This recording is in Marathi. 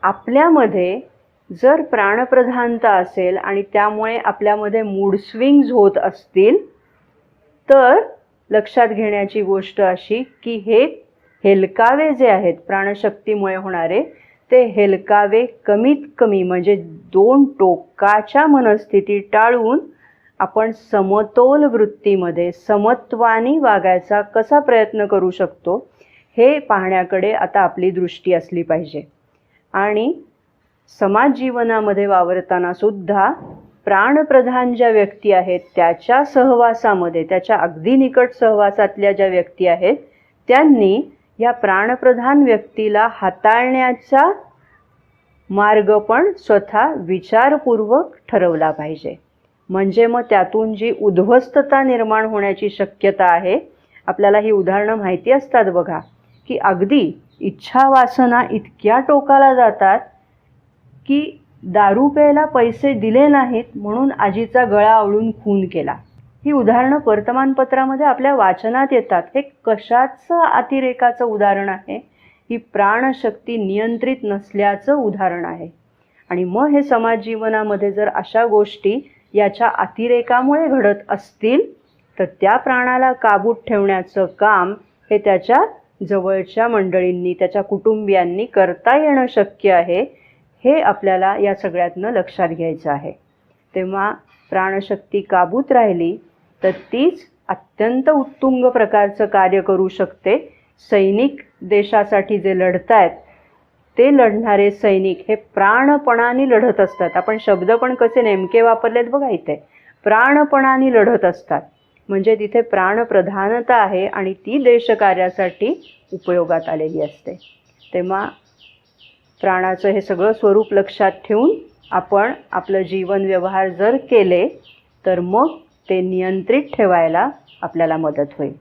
आपल्यामध्ये जर प्राणप्रधानता असेल आणि त्यामुळे आपल्यामध्ये मूड स्विंग्स होत असतील तर लक्षात घेण्याची गोष्ट अशी की हे हेलकावे जे आहेत प्राणशक्तीमुळे होणारे ते हेलकावे कमीत कमी म्हणजे 2 टोकाच्या मनस्थिती टाळून आपण समतोल वृत्तीमध्ये समत्वानी वागायचा कसा प्रयत्न करू शकतो हे पाहण्याकडे आता आपली दृष्टी असली पाहिजे. आणि समाज जीवनामध्ये वावरताना सुद्धा प्राणप्रधान ज्या व्यक्ती आहेत त्याच्या सहवासामध्ये, त्याच्या अगदी निकट सहवासातल्या ज्या व्यक्ती आहेत त्यांनी या प्राणप्रधान व्यक्तीला हाताळण्याचा मार्ग पण स्वतः विचारपूर्वक ठरवला पाहिजे. म्हणजे मग त्यातून जी उद्ध्वस्तता निर्माण होण्याची शक्यता आहे, आपल्याला ही उदाहरणं माहिती असतात बघा, की अगदी इच्छा वासना इतक्या टोकाला जातात की दारू प्यायला पैसे दिले नाहीत म्हणून आजीचा गळा आवळून खून केला. ही उदाहरणं वर्तमानपत्रामध्ये आपल्या वाचनात येतात. हे कशाचं अतिरेकाचं उदाहरण आहे? ही प्राणशक्ती नियंत्रित नसल्याचं उदाहरण आहे. आणि मग हे समाज जीवनामध्ये जर अशा गोष्टी याच्या अतिरेकामुळे घडत असतील तर त्या प्राणाला काबूत ठेवण्याचं काम हे त्याच्या जवळच्या मंडळींनी, त्याच्या कुटुंबियांनी करता येणं शक्य आहे. हे आपल्याला या सगळ्यातनं लक्षात घ्यायचं आहे. तेव्हा प्राणशक्ती काबूत राहिली तर तीच अत्यंत उत्तुंग प्रकारचं कार्य करू शकते. सैनिक देशासाठी जे लढतायत ते लढणारे सैनिक हे प्राणपणाने लढत असतात. आपण शब्द पण कसे नेमके वापरलेत बघा इथे. प्राणपणाने लढत असतात म्हणजे तिथे प्राणप्रधानता आहे आणि ती देशकार्यासाठी उपयोगात आलेली असते. तेव्हा प्राणाचं हे सगळं स्वरूप लक्षात ठेवून आपण आपलं जीवन व्यवहार जर केले तर मग ते नियंत्रित ठेवायला आपल्याला मदत होईल.